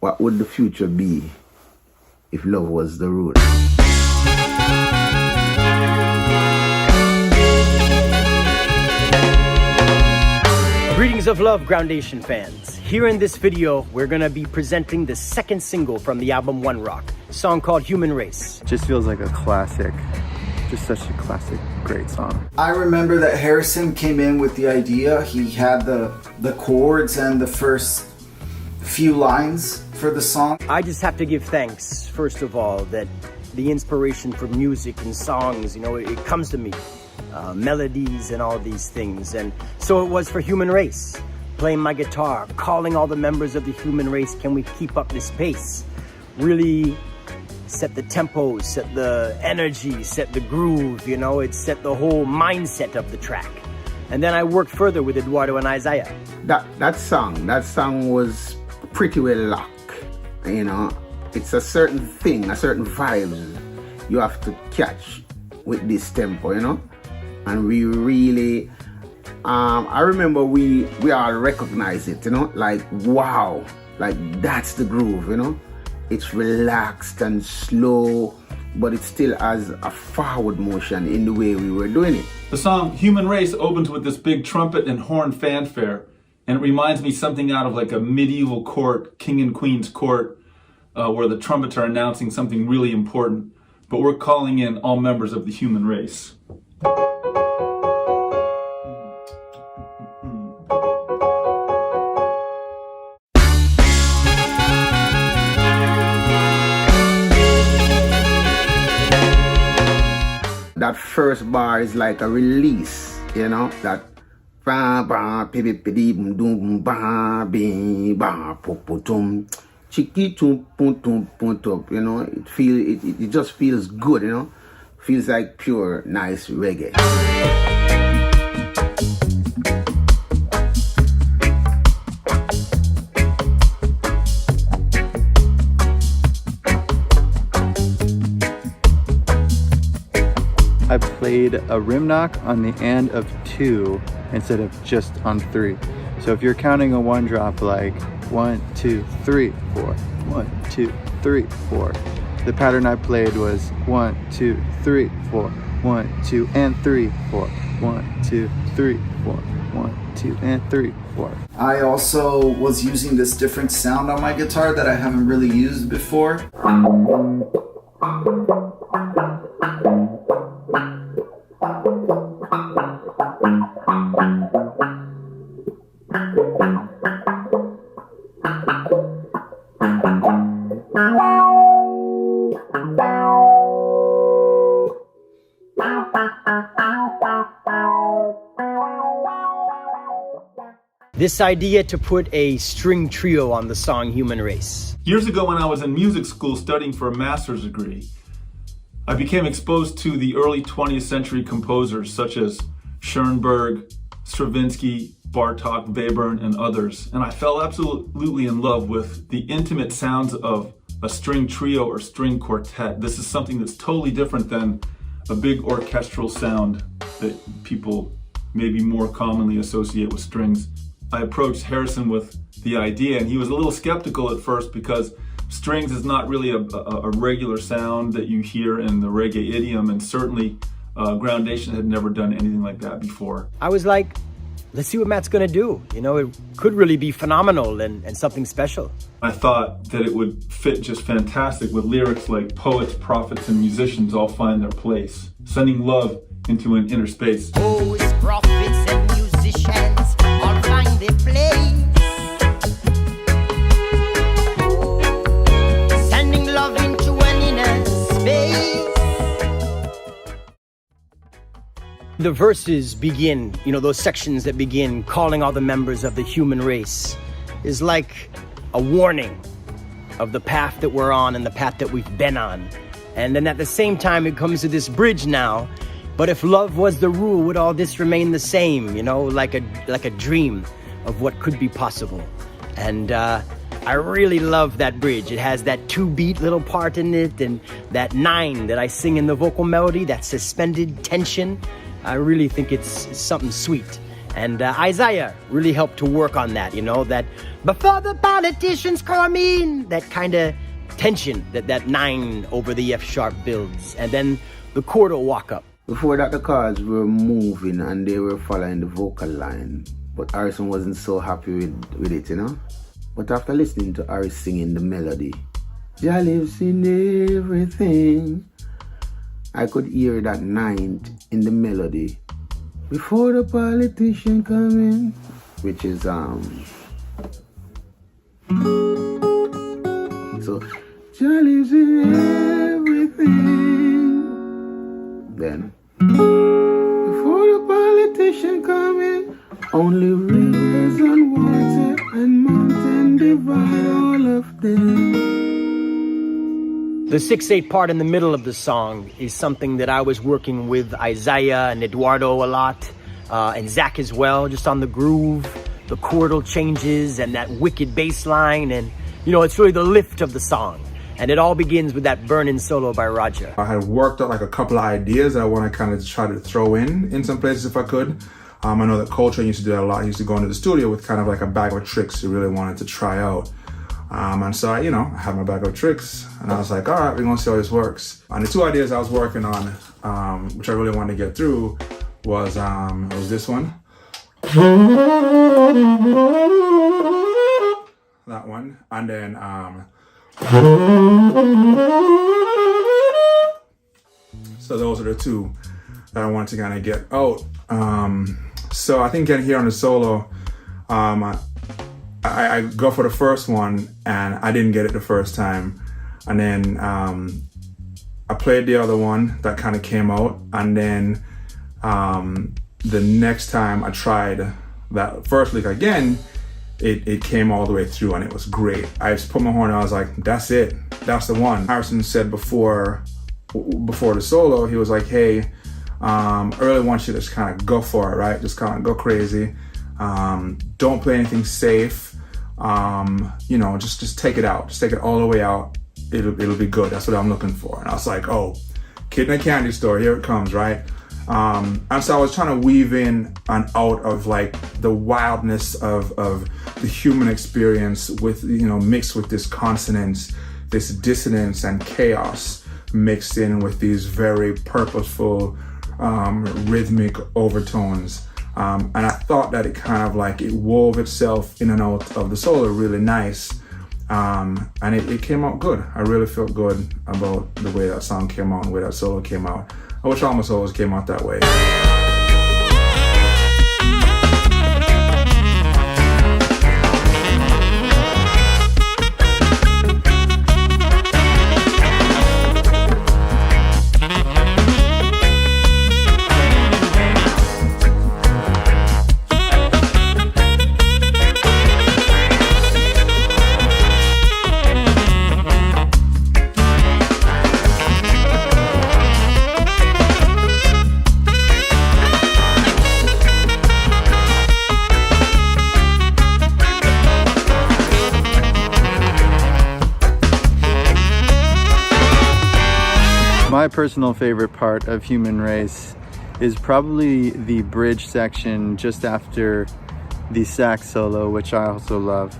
what would the future be if love was the rule? Greetings of love, Groundation fans. Here in this video, we're gonna be presenting the second single from the album One Rock, a song called Human Race. Just feels like a classic, just such a classic, great song. I remember that Harrison came in with the idea. He had the chords and the first few lines for the song. I just have to give thanks, first of all, that the inspiration for music and songs, it comes to me. Melodies and all these things, and so it was for Human Race. Playing my guitar, calling all the members of the human race, can we keep up this pace? Really set the tempo, set the energy, set the groove, it set the whole mindset of the track. And then I worked further with Eduardo and Isaiah. That song was pretty well locked. It's a certain thing, a certain vibes you have to catch with this tempo, and we really I remember we all recognize it, like wow, like that's the groove, it's relaxed and slow, but it still has a forward motion in the way we were doing it. The song Human Race opens with this big trumpet and horn fanfare, and it reminds me something out of like a medieval court, king and queen's court, where the trumpets are announcing something really important, but we're calling in all members of the human race. That first bar is like a release, that ba ba pi pi pi dum dum ba bi ba pu pu tum chiki tum pum tum pum tum, it just feels good, feels like pure nice reggae. I played a rim knock on the end of 2 instead of just on 3. So if you're counting a 1 drop like 1, 2, 3, 4, 1, 2, 3, 4, the pattern I played was 1, 2, 3, 4, 1, 2, and 3, 4, 1, 2, 3, 4, 1, 2, and 3, 4. I also was using this different sound on my guitar that I haven't really used before. This idea to put a string trio on the song Human Race. Years ago when I was in music school studying for a master's degree, I became exposed to the early 20th century composers such as Schoenberg, Stravinsky, Bartok, Webern, and others, and I fell absolutely in love with the intimate sounds of a string trio or string quartet. This is something that's totally different than a big orchestral sound that people maybe more commonly associate with strings. I approached Harrison with the idea, and he was a little skeptical at first because strings is not really a regular sound that you hear in the reggae idiom, and certainly Groundation had never done anything like that before. I was like, let's see what Matt's gonna do. It could really be phenomenal and something special. I thought that it would fit just fantastic with lyrics like poets, prophets, and musicians all find their place, sending love into an inner space. Poets, prophets, and musicians all find their place. Sending love into an inner space. The verses begin, those sections that begin calling all the members of the human race is like a warning of the path that we're on and the path that we've been on. And then at the same time, it comes to this bridge now. But if love was the rule, would all this remain the same? Like a dream of what could be possible. And I really love that bridge. It has that 2-beat little part in it, and that 9 that I sing in the vocal melody, that suspended tension. I really think it's something sweet. And Isaiah really helped to work on that, that before the politicians come in, that kind of tension that 9 over the F sharp builds. And then the chord will walk up. Before that, the chords were moving and they were following the vocal line. But Harrison wasn't so happy with it, But after listening to Harris singing the melody, Jah lives in everything, I could hear that 9th in the melody. Before the politician come in, which is so Jah lives in everything. Then before the politician come in, only rivers and water and mountain divide all of them. The 6/8 part in the middle of the song is something that I was working with Isaiah and Eduardo a lot, and Zach as well, just on the groove, the chordal changes, and that wicked bass line, and it's really the lift of the song. And it all begins with that burning solo by Raja. I had worked out like a couple of ideas that I want to kind of try to throw in some places if I could. I know that Coltrane used to do that a lot. He used to go into the studio with kind of like a bag of tricks he really wanted to try out. And so, I had my bag of tricks and I was like, all right, we're going to see how this works. And the 2 ideas I was working on, which I really wanted to get through, was this one. That one. And then, so those are the 2 that I wanted to kind of get out. So I think here on the solo, I go for the first one and I didn't get it the first time. And then I played the other one that kind of came out. And then the next time I tried that first lick again, it came all the way through and it was great. I just put my horn and I was like, that's it. That's the one. Harrison said before the solo, he was like, hey, I really want you to just kind of go for it, right? Just kind of go crazy. Don't play anything safe. Just take it out. Just take it all the way out. It'll be good. That's what I'm looking for. And I was like, oh, Kid in a Candy Store, here it comes, right? And so I was trying to weave in and out of like the wildness of the human experience with, mixed with this consonance, this dissonance and chaos mixed in with these very purposeful, rhythmic overtones. And I thought that it kind of like it wove itself in and out of the solo really nice. And it came out good. I really felt good about the way that song came out and the way that solo came out. I wish all my solos came out that way. My personal favorite part of Human Race is probably the bridge section just after the sax solo, which I also love.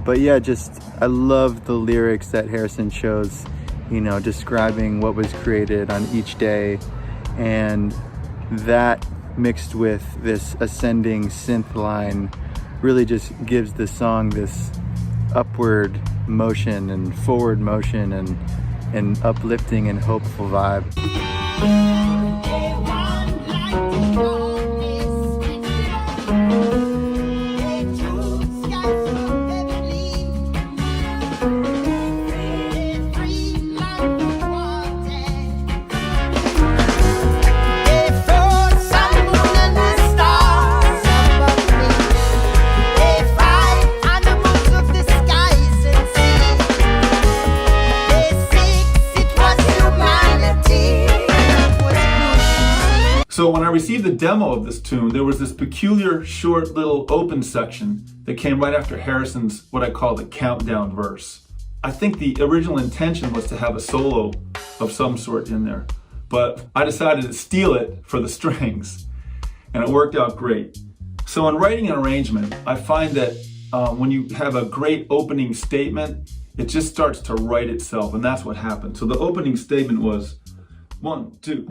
But yeah, I love the lyrics that Harrison chose, describing what was created on each day. And that mixed with this ascending synth line really just gives the song this upward motion and forward motion and an uplifting and hopeful vibe. So when I received the demo of this tune, there was this peculiar short little open section that came right after Harrison's, what I call the countdown verse. I think the original intention was to have a solo of some sort in there, but I decided to steal it for the strings. and it worked out great. So in writing an arrangement, I find that when you have a great opening statement, it just starts to write itself, and that's what happened. So the opening statement was 1, 2.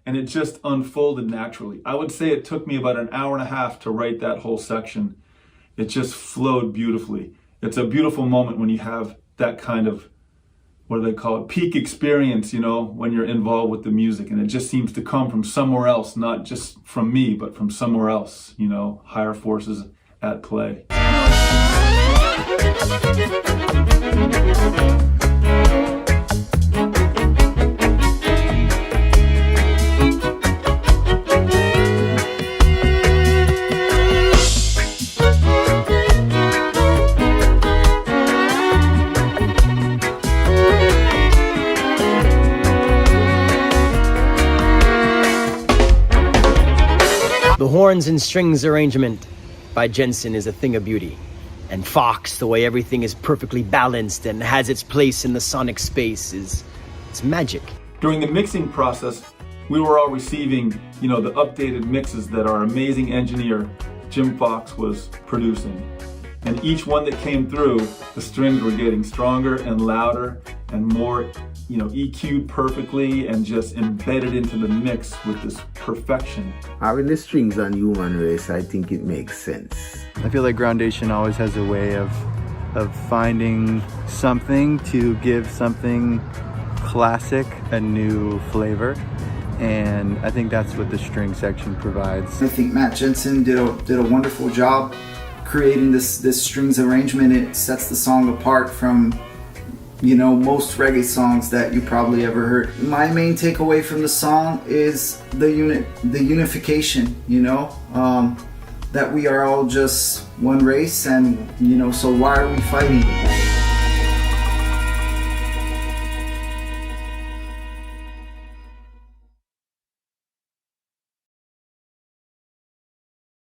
And it just unfolded naturally. I would say it took me about an hour and a half to write that whole section. It just flowed beautifully. It's a beautiful moment when you have that kind of, what do they call it, peak experience, you know, when you're involved with the music, and it just seems to come from somewhere else, not just from me, but from somewhere else, you know, higher forces at play. The horns and strings arrangement by Jensen is a thing of beauty. And Fox, the way everything is perfectly balanced and has its place in the sonic space, it's magic. During the mixing process, we were all receiving, you know, the updated mixes that our amazing engineer, Jim Fox, was producing. And each one that came through, the strings were getting stronger and louder and more, you know, EQ'd perfectly and just embedded into the mix with this perfection. Having the strings on Human Race, I think it makes sense. I feel like Groundation always has a way of finding something to give something classic a new flavor, and I think that's what the string section provides. I think Matt Jensen did a wonderful job creating this strings arrangement. It sets the song apart from, you know, most reggae songs that you probably ever heard. My main takeaway from the song is the unification, you know, that we are all just one race, and, you know, so why are we fighting?